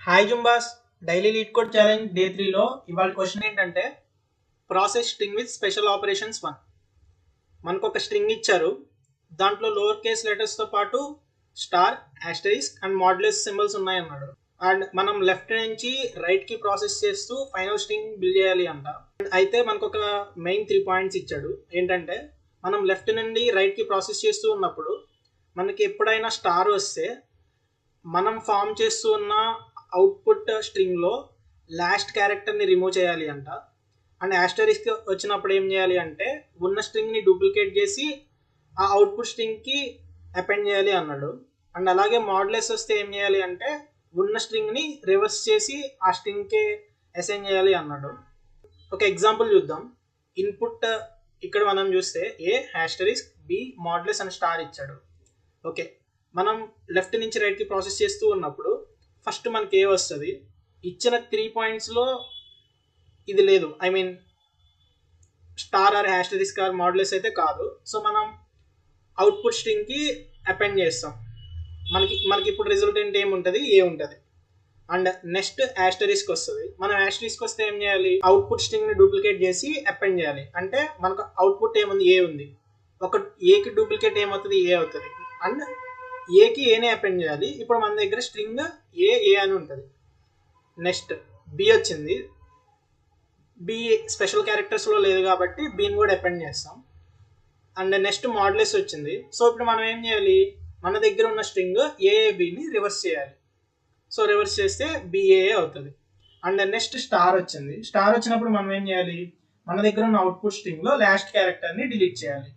Hi జుంబాస్ daily LeetCode challenge day 3లో ఇవాళ క్వశ్చన్ ఏంటంటే process string with special operations 1. మనకు ఒక స్ట్రింగ్ ఇచ్చారు, దాంట్లో లోవర్ కేస్ లెటర్స్తో పాటు star, asterisk and modulus symbols ఉన్నాయన్నాడు. అండ్ మనం లెఫ్ట్ నుంచి రైట్కి ప్రాసెస్ చేస్తూ ఫైనల్ స్ట్రింగ్ బిల్డ్ చేయాలి అంట. అయితే మనకు ఒక మెయిన్ 3 పాయింట్స్ ఇచ్చాడు. ఏంటంటే మనం లెఫ్ట్ నుండి రైట్కి ప్రాసెస్ చేస్తూ ఉన్నప్పుడు మనకి ఎప్పుడైనా స్టార్ వస్తే మనం ఫామ్ చేస్తూ ఉన్న అవుట్పుట్ స్ట్రింగ్లో లాస్ట్ క్యారెక్టర్ని రిమూవ్ చేయాలి అంట. అండ్ ఆస్టరిస్క్ వచ్చినప్పుడు ఏం చేయాలి అంటే ఉన్న స్ట్రింగ్ని డూప్లికేట్ చేసి ఆ అవుట్పుట్ స్ట్రింగ్కి అపెండ్ చేయాలి అన్నాడు. అండ్ అలాగే మాడ్యులస్ వస్తే ఏం చేయాలి అంటే ఉన్న స్ట్రింగ్ని రివర్స్ చేసి ఆ స్ట్రింగ్కి అసైన్ చేయాలి అన్నాడు. ఒక ఎగ్జాంపుల్ చూద్దాం. ఇన్పుట్ ఇక్కడ మనం చూస్తే A asterisk, B modulus and star ఇచ్చాడు. ఓకే, మనం లెఫ్ట్ నుంచి రైట్కి ప్రాసెస్ చేస్తూ ఉన్నప్పుడు ఫస్ట్ మనకి ఏ వస్తుంది, ఇచ్చిన 3 పాయింట్స్లో ఇది లేదు, I mean star or asterisk or modulus అయితే కాదు. సో మనం అవుట్పుట్ స్ట్రింగ్కి అపెండ్ చేస్తాం. మనకి ఇప్పుడు రిజల్టెంట్ ఏముంటుంది, ఏ ఉంటుంది. అండ్ నెక్స్ట్ ఆస్టరిస్క్ వస్తుంది. మనం ఆస్టరిస్క్ వస్తే ఏం చేయాలి, అవుట్పుట్ స్ట్రింగ్ని డూప్లికేట్ చేసి అపెండ్ చేయాలి. అంటే మనకు అవుట్పుట్ ఏముంది, ఏ ఉంది. ఒక ఏకి డూప్లికేట్ ఏమవుతుంది, ఏ అవుతుంది. అండ్ ఏకి ఏనే అపెండ్ చేయాలి. ఇప్పుడు మన దగ్గర స్ట్రింగ్ ఏ అని ఉంటుంది. నెక్స్ట్ బి వచ్చింది, బి స్పెషల్ క్యారెక్టర్స్లో లేదు కాబట్టి బిని కూడా అపెండ్ చేస్తాం. అండ్ నెక్స్ట్ మాడ్యులస్ వచ్చింది. సో ఇప్పుడు మనం ఏం చేయాలి, మన దగ్గర ఉన్న స్ట్రింగ్ ఏఏబిని రివర్స్ చేయాలి. సో రివర్స్ చేస్తే బిఏఏ అవుతుంది. అండ్ నెక్స్ట్ స్టార్ వచ్చింది. స్టార్ వచ్చినప్పుడు మనం ఏం చేయాలి, మన దగ్గర ఉన్న అవుట్పుట్ స్ట్రింగ్లో లాస్ట్ క్యారెక్టర్ని డిలీట్ చేయాలి.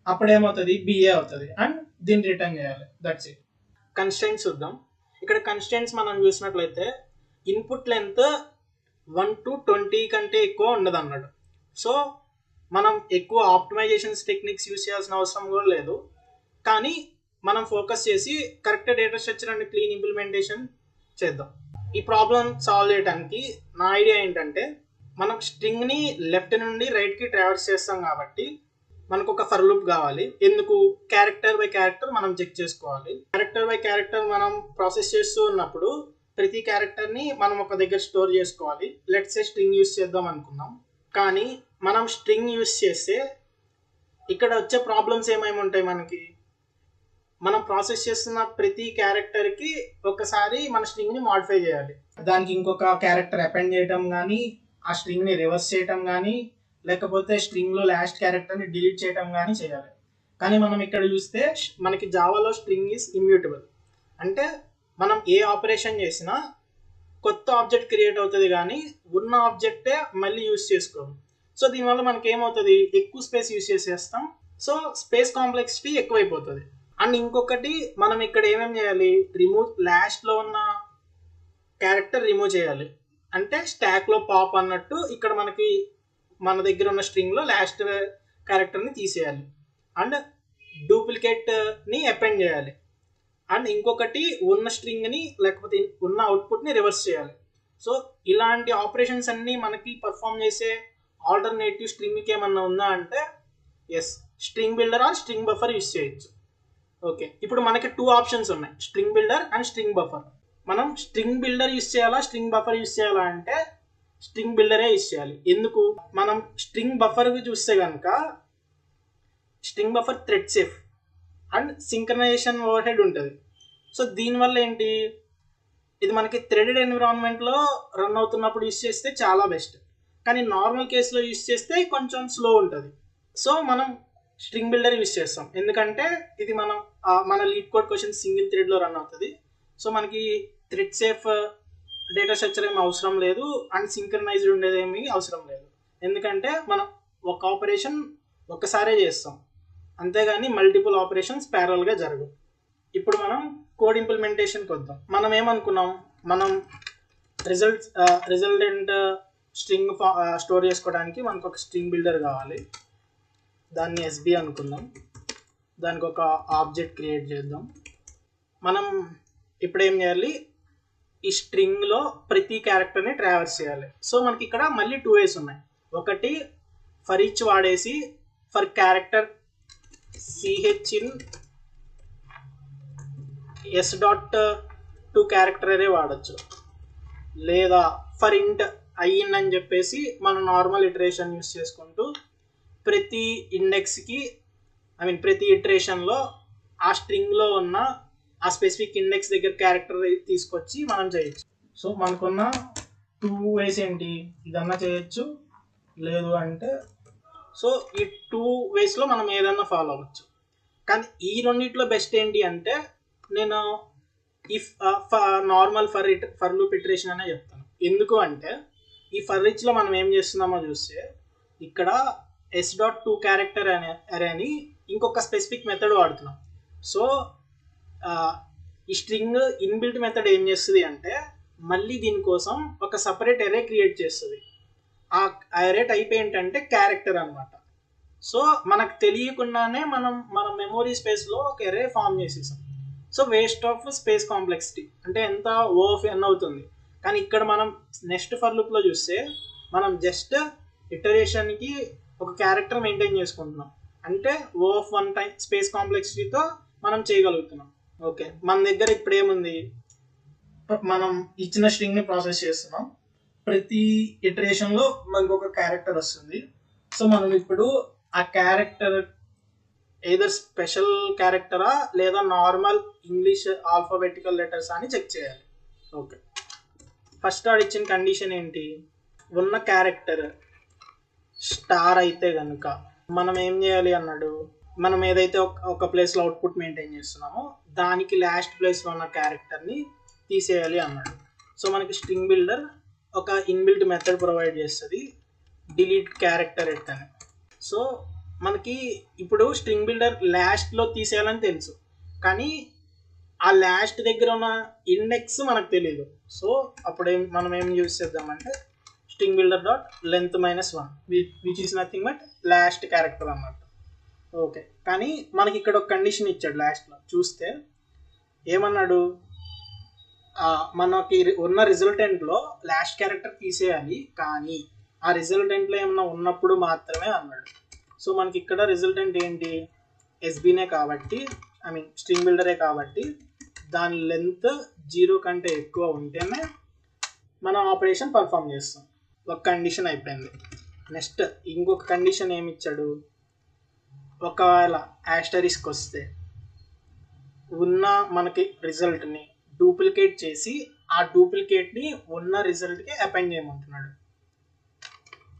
అప్పుడు ఏమవుతుంది, బిఏ అవుతుంది. అండ్ దీన్ని రిటర్న్ చేయాలి. That's it. కన్స్టెంట్స్ చూద్దాం. ఇక్కడ కన్స్టెంట్స్ మనం చూసినట్లయితే ఇన్పుట్ లెంత్ 1 to 20 కంటే ఎక్కువ ఉండదు అన్నాడు. సో మనం ఎక్కువ ఆప్టిమైజేషన్స్ టెక్నిక్స్ యూజ్ చేయాల్సిన అవసరం కూడా లేదు. కానీ మనం ఫోకస్ చేసి correct data structure and clean implementation చేద్దాం. ఈ ప్రాబ్లం సాల్వ్ చేయడానికి నా ఐడియా ఏంటంటే, మనం స్ట్రింగ్ని లెఫ్ట్ నుండి రైట్కి ట్రావర్స్ చేస్తాం కాబట్టి మనకు ఒక ఫర్ లూప్ కావాలి. ఎందుకు, క్యారెక్టర్ బై క్యారెక్టర్ మనం చెక్ చేసుకోవాలి. క్యారెక్టర్ బై క్యారెక్టర్ మనం ప్రాసెస్ చేస్తూ ఉన్నప్పుడు ప్రతి క్యారెక్టర్ని మనం ఒక దగ్గర స్టోర్ చేసుకోవాలి. లెట్స్ సే స్ట్రింగ్ యూస్ చేద్దాం అనుకున్నాం. కానీ మనం స్ట్రింగ్ యూస్ చేస్తే ఇక్కడ వచ్చే ప్రాబ్లమ్స్ ఏమేమి ఉంటాయి, మనం ప్రాసెస్ చేస్తున్న ప్రతి క్యారెక్టర్కి ఒకసారి మన స్ట్రింగ్ని మాడిఫై చేయాలి. దానికి ఇంకొక క్యారెక్టర్ అపెండ్ చేయటం కానీ, ఆ స్ట్రింగ్ని రివర్స్ చేయటం కానీ, లేకపోతే స్ట్రింగ్లో లాస్ట్ క్యారెక్టర్ని డిలీట్ చేయటం కానీ చేయాలి. కానీ మనం ఇక్కడ చూస్తే మనకి జావాలో స్ట్రింగ్ ఈజ్ ఇమ్యూటబుల్. అంటే మనం ఏ ఆపరేషన్ చేసినా కొత్త ఆబ్జెక్ట్ క్రియేట్ అవుతుంది, కానీ ఉన్న ఆబ్జెక్టే మళ్ళీ యూజ్ చేసుకోము. సో దీనివల్ల మనకి ఏమవుతుంది, ఎక్కువ స్పేస్ యూజ్ చేసేస్తాం. సో స్పేస్ కాంప్లెక్సిటీ ఎక్కువైపోతుంది. అండ్ ఇంకొకటి, మనం ఇక్కడ ఏమేమి చేయాలి, లాస్ట్లో ఉన్న క్యారెక్టర్ రిమూవ్ చేయాలి. అంటే స్టాక్లో పాప్ అన్నట్టు ఇక్కడ మనకి మన దగ్గర ఉన్న స్ట్రింగ్లో లాస్ట్ క్యారెక్టర్ని తీసేయాలి. అండ్ డూప్లికేట్ని అపెండ్ చేయాలి. అండ్ ఇంకొకటి ఉన్న స్ట్రింగ్ని లేకపోతే ఉన్న అవుట్పుట్ని రివర్స్ చేయాలి. సో ఇలాంటి ఆపరేషన్స్ అన్నీ మనకి పర్ఫామ్ చేసే ఆల్టర్నేటివ్ స్ట్రింగ్కి ఏమన్నా ఉందా అంటే yes, string builder or string buffer use చేయొచ్చు. ఓకే, ఇప్పుడు మనకి 2 ఆప్షన్స్ ఉన్నాయి, string builder and string buffer. మనం స్ట్రింగ్ బిల్డర్ యూస్ చేయాలా, స్ట్రింగ్ బఫర్ యూస్ చేయాలా అంటే స్ట్రింగ్ బిల్డరే యూస్ చేయాలి. ఎందుకు, మనం స్ట్రింగ్ బఫర్ చూస్తే కనుక string buffer thread safe and synchronisation over head ఉంటుంది. సో దీనివల్ల ఏంటి, ఇది మనకి థ్రెడెడ్ ఎన్విరాన్మెంట్లో రన్ అవుతున్నప్పుడు యూస్ చేస్తే చాలా బెస్ట్. కానీ నార్మల్ కేసులో యూస్ చేస్తే కొంచెం స్లో ఉంటుంది. సో మనం స్ట్రింగ్ బిల్డర్ యూస్ చేస్తాం, ఎందుకంటే ఇది మన లీడ్ కోడ్ క్వశ్చన్ సింగిల్ థ్రెడ్లో రన్ అవుతుంది. సో మనకి థ్రెడ్ సేఫ్ డేటా స్ట్రక్చర్ ఏమి అవసరం లేదు, అండ్ సింక్రనైజ్డ్ ఉండేదేమీ అవసరం లేదు. ఎందుకంటే మనం ఒక ఆపరేషన్ ఒక్కసారే చేస్తాం, అంతేగాని మల్టిపుల్ ఆపరేషన్స్ ప్యారల్గా జరగవు. ఇప్పుడు మనం కోడ్ ఇంప్లిమెంటేషన్కి వద్దాం. మనం ఏమనుకున్నాం, మనం రిజల్టెంట్ స్ట్రింగ్ స్టోర్ చేసుకోవడానికి మనకు ఒక స్ట్రింగ్ బిల్డర్ కావాలి. దాన్ని ఎస్బి అనుకుందాం. దానికి ఒక ఆబ్జెక్ట్ క్రియేట్ చేద్దాం. మనం ఇప్పుడు ఏం చేయాలి, ఈ స్ట్రింగ్లో ప్రతి క్యారెక్టర్ని ట్రావర్స్ చేయాలి. సో మనకి ఇక్కడ మళ్ళీ 2 ways ఉన్నాయి. ఒకటి ఫర్ ఈచ్ వాడేసి for character ch in s.to character array వాడచ్చు. లేదా ఫర్ ఇంట్ అయ్యిందని చెప్పేసి మనం నార్మల్ ఇటరేషన్ యూస్ చేసుకుంటూ ప్రతి ఇండెక్స్కి ప్రతి ఇటరేషన్లో ఆ స్ట్రింగ్లో ఉన్న ఆ స్పెసిఫిక్ ఇండెక్స్ దగ్గర క్యారెక్టర్ తీసుకొచ్చి మనం చేయొచ్చు. సో మనకున్న 2 ways ఏంటి, ఇదన్నా చేయొచ్చు, లేదు అంటే సో ఈ 2 waysలో మనం ఏదన్నా ఫాలో అవ్వచ్చు. కానీ ఈ రెండిట్లో బెస్ట్ ఏంటి అంటే నేను if normal for loop iteration అనే చెప్తాను. ఎందుకు అంటే ఈ ఫర్ రీచ్లో మనం ఏం చేస్తున్నామో చూస్తే ఇక్కడ s.to క్యారెక్టర్ అరే అని ఇంకొక స్పెసిఫిక్ మెథడ్ వాడుతున్నాం. సో ఈ స్ట్రింగ్ ఇన్బిల్ట్ మెథడ్ ఏం చేస్తుంది అంటే మళ్ళీ దీనికోసం ఒక సపరేట్ అరే క్రియేట్ చేస్తుంది. ఆ అరే టైప్ ఏంటంటే క్యారెక్టర్ అనమాట. సో మనకు తెలియకుండానే మన మెమొరీ స్పేస్లో ఒక అరే ఫామ్ చేసేసాం. So waste of space complexity అంటే ఎంత O(n) అవుతుంది. కానీ ఇక్కడ మనం నెక్స్ట్ ఫర్ లూప్లో చూస్తే మనం జస్ట్ ఇటరేషన్కి ఒక క్యారెక్టర్ మెయింటైన్ చేసుకుంటున్నాం. అంటే O(1) టైం స్పేస్ కాంప్లెక్సిటీతో మనం చేయగలుగుతున్నాం. ఓకే, మన దగ్గర ఇప్పుడు ఏముంది, మనం ఇచ్చిన స్ట్రింగ్ని ప్రాసెస్ చేస్తున్నాం. ప్రతి ఇటరేషన్లో మనకు ఒక క్యారెక్టర్ వస్తుంది. సో మనం ఇప్పుడు ఆ క్యారెక్టర్ ఏదర్ స్పెషల్ క్యారెక్టరా లేదా నార్మల్ ఇంగ్లీష్ ఆల్ఫాబెటికల్ లెటర్స్ అని చెక్ చేయాలి. ఓకే, ఫస్ట్ ఆడ ఇచ్చిన కండిషన్ ఏంటి, ఉన్న క్యారెక్టర్ స్టార్ అయితే కనుక మనం ఏం చేయాలి అన్నాడు, మనం ఏదైతే ఒక ప్లేస్లో అవుట్పుట్ మెయింటైన్ చేస్తున్నామో దానికి లాస్ట్ ప్లేస్లో ఉన్న క్యారెక్టర్ని తీసేయాలి అన్నాడు. సో మనకి స్ట్రింగ్ బిల్డర్ ఒక ఇన్బిల్ట్ మెథడ్ ప్రొవైడ్ చేస్తుంది, డిలీట్ క్యారెక్టర్ ఎట్ అని. సో మనకి ఇప్పుడు స్ట్రింగ్ బిల్డర్ లాస్ట్లో తీసేయాలని తెలుసు, కానీ ఆ లాస్ట్ దగ్గర ఉన్న ఇండెక్స్ మనకు తెలియదు. సో అప్పుడు మనం ఏం యూజ్ చేద్దామంటే string builder dot length -1 which is nothing but last character అన్నమాట. ఓకే, కానీ మనకి ఇక్కడ ఒక కండిషన్ ఇచ్చాడు లాస్ట్లో. చూస్తే ఏమన్నాడు, మనకి ఉన్న రిజల్టెంట్లో లాస్ట్ క్యారెక్టర్ తీసేయాలి, కానీ ఆ రిజల్టెంట్లో ఏమన్నా ఉన్నప్పుడు మాత్రమే అన్నాడు. సో మనకి ఇక్కడ రిజల్టెంట్ ఏంటి, ఎస్బీనే కాబట్టి స్ట్రింగ్ బిల్డరే కాబట్టి దాని లెంత్ 0 కంటే ఎక్కువ ఉంటేనే మనం ఆపరేషన్ పర్ఫామ్ చేస్తాం. ఒక కండిషన్ అయిపోయింది. నెక్స్ట్ ఇంకొక కండిషన్ ఏమి ఇచ్చాడు, ఒకవేళ యాస్టరిస్క్ వస్తే ఉన్న మనకి రిజల్ట్ని డూప్లికేట్ చేసి ఆ డూప్లికేట్ని ఉన్న రిజల్ట్కి అపెండ్ చేయమంటున్నాడు.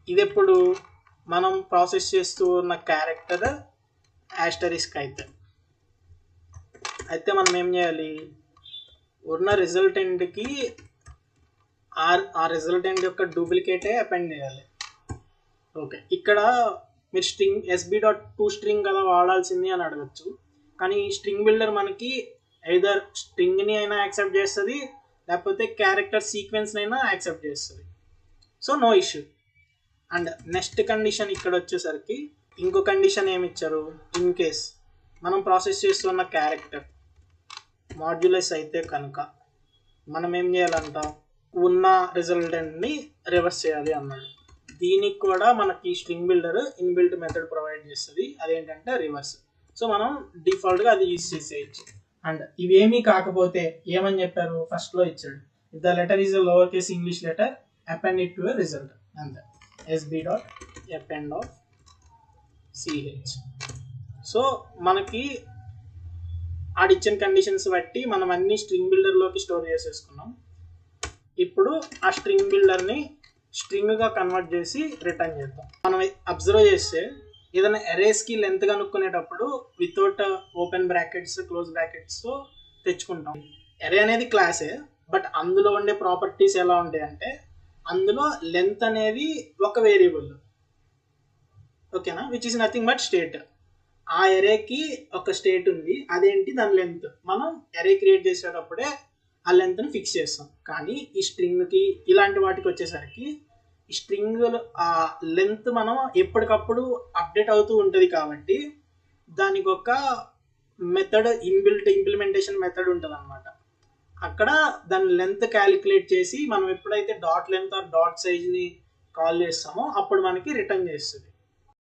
ఇది ఎప్పుడు మనం ప్రాసెస్ చేస్తూ ఉన్న క్యారెక్టర్ యాస్టరిస్క్ అయితే మనం ఏం చేయాలి, ఉన్న రిజల్టెంట్కి ఆ రిజల్టెంట్ యొక్క డూప్లికేటే అపెండ్ చేయాలి. ఓకే, ఇక్కడ మీరు స్ట్రింగ్ sb.to స్ట్రింగ్ కదా వాడాల్సింది అని అడగచ్చు, కానీ స్ట్రింగ్ బిల్డర్ మనకి ఐదర్ స్ట్రింగ్ని అయినా యాక్సెప్ట్ చేస్తుంది లేకపోతే క్యారెక్టర్ సీక్వెన్స్ని అయినా యాక్సెప్ట్ చేస్తుంది. So no issue. And next condition ఇక్కడ వచ్చేసరికి ఇంకో కండిషన్ ఏమి ఇచ్చారు, ఇన్ కేస్ మనం ప్రాసెస్ చేస్తున్న క్యారెక్టర్ మాడ్యులస్ అయితే కనుక మనం ఏం చేయాలంట, ఉన్న రిజల్టెంట్ని రివర్స్ చేయాలి అన్నాడు. దీనికి కూడా మనకి string builder inbuilt method provide చేస్తుంది, అదేంటంటే రివర్స్. సో మనం డిఫాల్ట్గా అది యూజ్ చేసేయచ్చు. అండ్ ఇవేమీ కాకపోతే ఏమని చెప్పారు, ఫస్ట్లో ఇచ్చాడు, if the letter is a lower case English letter append it to a result, అంతే, sb.append of ch. సో మనకి ఆడిచ్చిన కండిషన్స్ బట్టి మనం అన్ని స్ట్రింగ్ బిల్డర్లోకి స్టోర్ చేసేసుకున్నాం. ఇప్పుడు ఆ స్ట్రింగ్ బిల్డర్ని స్ట్రింగ్గా కన్వర్ట్ చేసి రిటర్న్ చేద్దాం. మనం అబ్జర్వ్ చేస్తే ఏదైనా అరేస్కి లెంత్ కనుక్కునేటప్పుడు వితౌట్ ఓపెన్ బ్రాకెట్స్ క్లోజ్ బ్రాకెట్స్తో తెచ్చుకుంటాం. అరే అనేది క్లాసే, బట్ అందులో ఉండే ప్రాపర్టీస్ ఎలా ఉంటాయి అంటే అందులో లెంత్ అనేది ఒక వేరియబుల్, ఓకేనా, which is nothing but state. ఆ అరేకి ఒక స్టేట్ ఉంది, అదేంటి దాని లెంత్. మనం అరే క్రియేట్ చేసేటప్పుడే ఆ లెంత్ని ఫిక్స్ చేస్తాం. కానీ ఈ స్ట్రింగ్కి ఇలాంటి వాటికి వచ్చేసరికి ఈ స్ట్రింగ్ ఆ లెంత్ మనం ఎప్పటికప్పుడు అప్డేట్ అవుతూ ఉంటుంది కాబట్టి దానికి ఒక మెథడ్ ఇన్బిల్ట్ ఇంప్లిమెంటేషన్ మెథడ్ ఉంటుంది అనమాట. అక్కడ దాని లెంత్ క్యాలిక్యులేట్ చేసి మనం ఎప్పుడైతే డాట్ లెంత్ ఆర్ డాట్ సైజ్ని కాల్ చేస్తామో అప్పుడు మనకి రిటర్న్ చేస్తుంది.